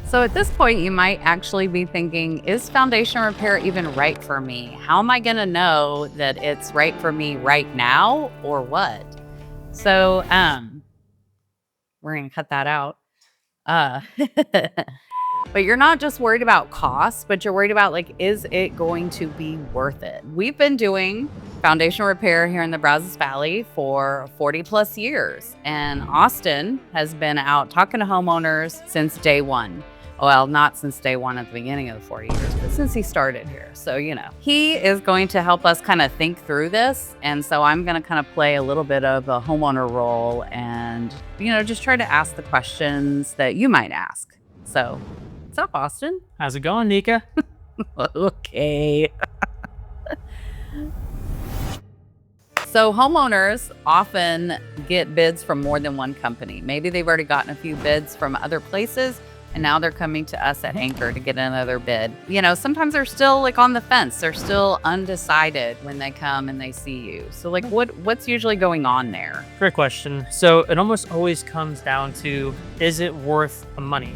So at this point, you might actually be thinking, is foundation repair even right for me? How am I going to know that it's right for me right now or what? So we're going to cut that out. Uh, but you're not just worried about costs, but you're worried about like, is it going to be worth it? We've been doing foundation repair here in the Brazos Valley for 40 plus years. And Austin has been out talking to homeowners since day one. Well, not since day one at the beginning of the 40 years, but since he started here. So, he is going to help us kind of think through this. And so I'm going to kind of play a little bit of a homeowner role and, just try to ask the questions that you might ask. So, what's up, Austin? How's it going, Nika? Okay. So homeowners often get bids from more than one company. Maybe they've already gotten a few bids from other places, and now they're coming to us at Anchor to get another bid. Sometimes they're still like on the fence. They're still undecided when they come and they see you. So like what's usually going on there? Great question. So it almost always comes down to, is it worth the money?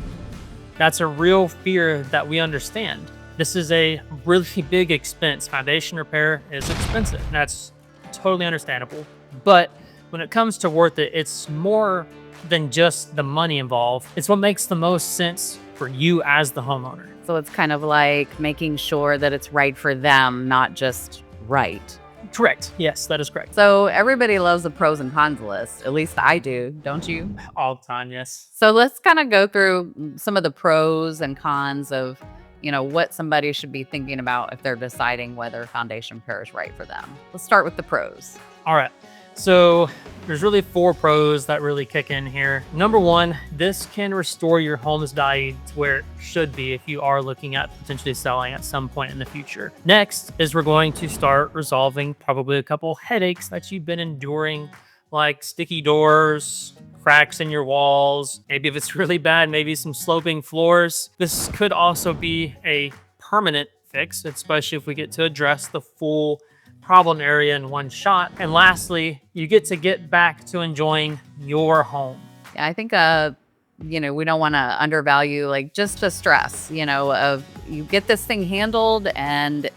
That's a real fear that we understand. This is a really big expense. Foundation repair is expensive, and that's totally understandable. But when it comes to worth it, it's more than just the money involved. It's what makes the most sense for you as the homeowner. So it's kind of like making sure that it's right for them, not just right. Correct. Yes, that is correct. So everybody loves the pros and cons list. At least I do, don't you? All the time, yes. So let's kind of go through some of the pros and cons of, what somebody should be thinking about if they're deciding whether foundation repair is right for them. Let's start with the pros. All right. So there's really 4 pros that really kick in here. Number 1, this can restore your home's value to where it should be if you are looking at potentially selling at some point in the future. Next is we're going to start resolving probably a couple headaches that you've been enduring, like sticky doors, cracks in your walls. Maybe if it's really bad, maybe some sloping floors. This could also be a permanent fix, especially if we get to address the full problem area in one shot. And lastly, you get back to enjoying your home. Yeah, I think, we don't want to undervalue like just the stress, of you get this thing handled and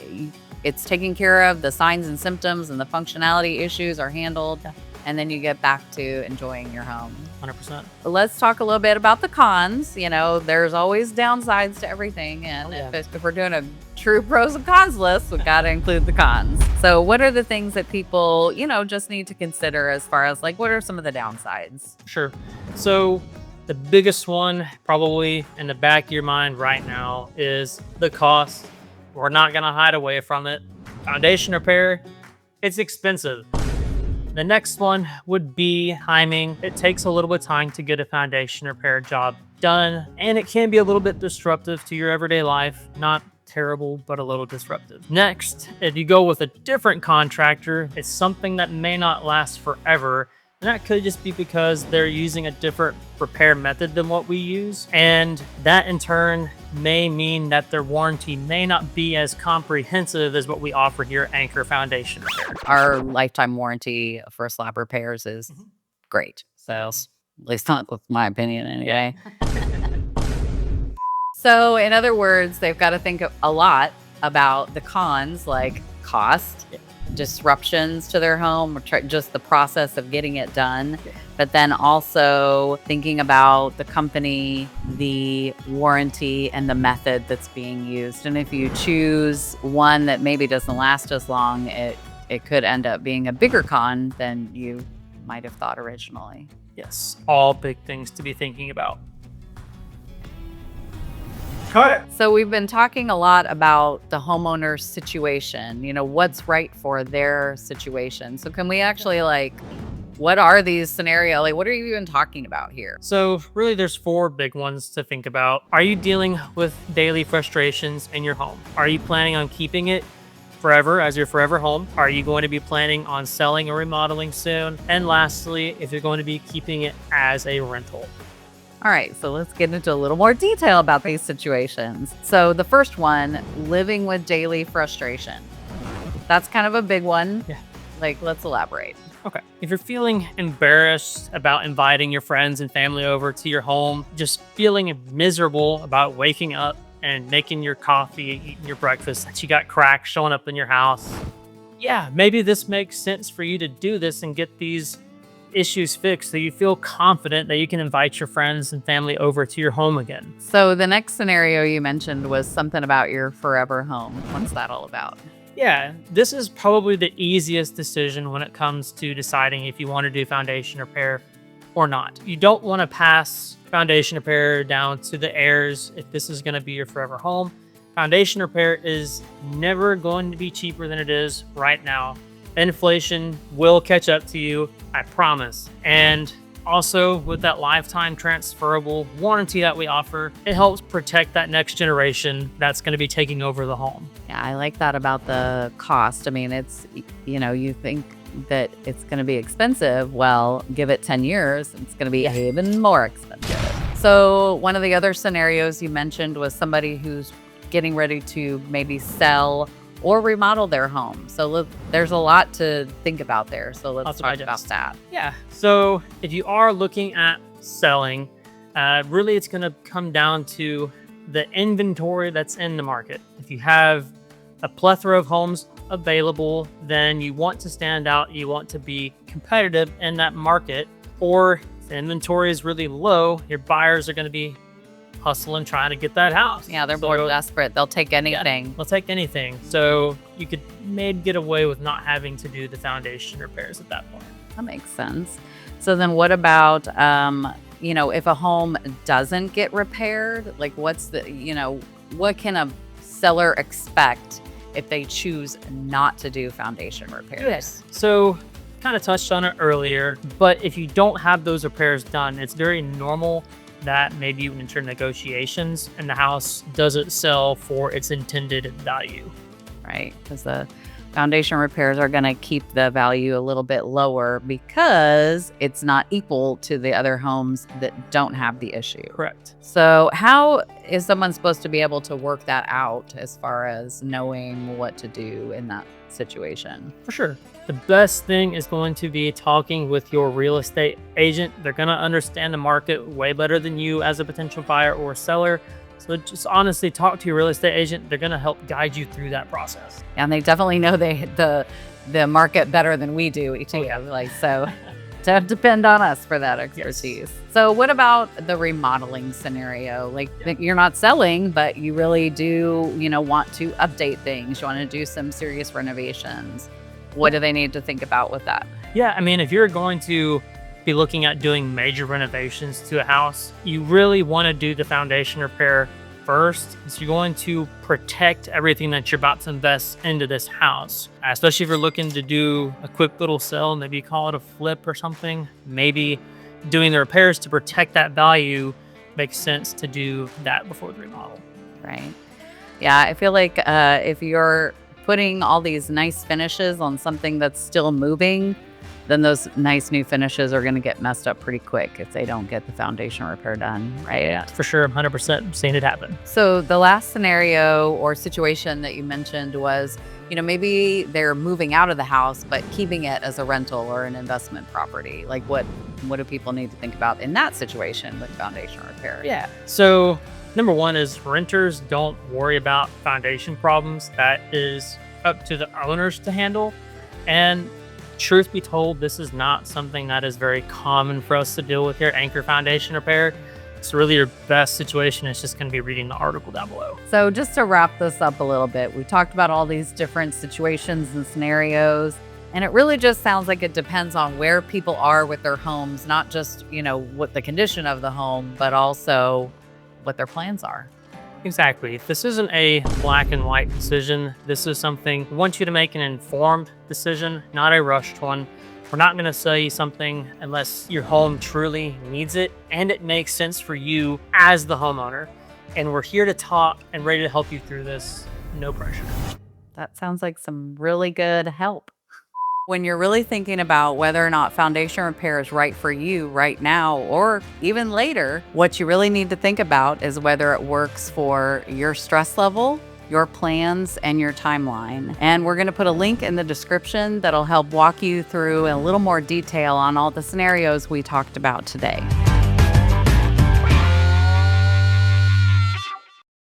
it's taken care of. The signs and symptoms and the functionality issues are handled. And then you get back to enjoying your home. 100%. But let's talk a little bit about the cons. There's always downsides to everything. And if we're doing a true pros and cons list, we've got to include the cons. So what are the things that people, just need to consider as far as like, what are some of the downsides? Sure. So the biggest one probably in the back of your mind right now is the cost. We're not going to hide away from it. Foundation repair, it's expensive. The next one would be timing. It takes a little bit of time to get a foundation repair job done, and it can be a little bit disruptive to your everyday life. Not terrible, but a little disruptive. Next, if you go with a different contractor, it's something that may not last forever. And that could just be because they're using a different repair method than what we use. And that in turn may mean that their warranty may not be as comprehensive as what we offer here at Anchor Foundation Repair. Our lifetime warranty for slab repairs is great. So at least not with my opinion anyway. So in other words, they've got to think a lot about the cons, like cost, disruptions to their home, just the process of getting it done, but then also thinking about the company, the warranty, and the method that's being used. And if you choose one that maybe doesn't last as long, it could end up being a bigger con than you might have thought originally. Yes, all big things to be thinking about. Cut it. So we've been talking a lot about the homeowner's situation, what's right for their situation. So can we actually what are these scenarios? Like, what are you even talking about here? So really there's 4 big ones to think about. Are you dealing with daily frustrations in your home? Are you planning on keeping it forever as your forever home? Are you going to be planning on selling or remodeling soon? And lastly, if you're going to be keeping it as a rental. All right, so let's get into a little more detail about these situations. So the first one, living with daily frustration. That's kind of a big one. Yeah. Let's elaborate. Okay. If you're feeling embarrassed about inviting your friends and family over to your home, just feeling miserable about waking up and making your coffee, eating your breakfast, that you got cracks showing up in your house, yeah, maybe this makes sense for you to do this and get these issues fixed so you feel confident that you can invite your friends and family over to your home again. So the next scenario you mentioned was something about your forever home. What's that all about? Yeah, this is probably the easiest decision when it comes to deciding if you want to do foundation repair or not. You don't want to pass foundation repair down to the heirs if this is going to be your forever home. Foundation repair is never going to be cheaper than it is right now. Inflation will catch up to you, I promise. And also, with that lifetime transferable warranty that we offer, it helps protect that next generation that's going to be taking over the home. Yeah, I like that about the cost. I mean, it's, you think that it's going to be expensive. Well, give it 10 years, it's going to be even more expensive. So one of the other scenarios you mentioned was somebody who's getting ready to maybe sell or remodel their home. So there's a lot to think about there. So let's talk about that. Yeah. So if you are looking at selling, really it's going to come down to the inventory that's in the market. If you have a plethora of homes available, then you want to stand out. You want to be competitive in that market. Or if the inventory is really low, your buyers are going to be hustling trying to get that house. Yeah, they're more desperate. They'll take anything. Yeah, they'll take anything. So you could maybe get away with not having to do the foundation repairs at that point. That makes sense. So then what about, if a home doesn't get repaired, like what's what can a seller expect if they choose not to do foundation repairs? Yes. So kind of touched on it earlier, but if you don't have those repairs done, it's very normal that maybe you enter negotiations and the house doesn't sell for its intended value. Right, because the foundation repairs are going to keep the value a little bit lower because it's not equal to the other homes that don't have the issue. Correct. So how is someone supposed to be able to work that out as far as knowing what to do in that situation? For sure. The best thing is going to be talking with your real estate agent. They're going to understand the market way better than you as a potential buyer or seller. So just honestly talk to your real estate agent. They're going to help guide you through that process. And they definitely know the market better than we do. So don't depend on us for that expertise. Yes. So what about the remodeling scenario? You're not selling, but you really do, want to update things. You want to do some serious renovations. What do they need to think about with that? Yeah, I mean, if you're going to be looking at doing major renovations to a house, you really want to do the foundation repair first. So you're going to protect everything that you're about to invest into this house, especially if you're looking to do a quick little sell, maybe call it a flip or something. Maybe doing the repairs to protect that value makes sense to do that before the remodel. Right. Yeah, I feel like if you're putting all these nice finishes on something that's still moving, then those nice new finishes are going to get messed up pretty quick if they don't get the foundation repair done, right? Yeah, for sure. 100% seen it happen. So the last scenario or situation that you mentioned was, maybe they're moving out of the house, but keeping it as a rental or an investment property. Like what do people need to think about in that situation with foundation repair? Yeah. So number one is renters don't worry about foundation problems. That is up to the owners to handle. And truth be told, this is not something that is very common for us to deal with here at Anchor Foundation Repair. So really your best situation is just going to be reading the article down below. So just to wrap this up a little bit, we talked about all these different situations and scenarios, and it really just sounds like it depends on where people are with their homes, not just, what the condition of the home, but also what their plans are. Exactly. This isn't a black and white decision. This is something we want you to make an informed decision, not a rushed one. We're not going to sell you something unless your home truly needs it and it makes sense for you as the homeowner. And we're here to talk and ready to help you through this. No pressure. That sounds like some really good help. When you're really thinking about whether or not foundation repair is right for you right now or even later, what you really need to think about is whether it works for your stress level your plans, and your timeline. And we're going to put a link in the description that'll help walk you through in a little more detail on all the scenarios we talked about today.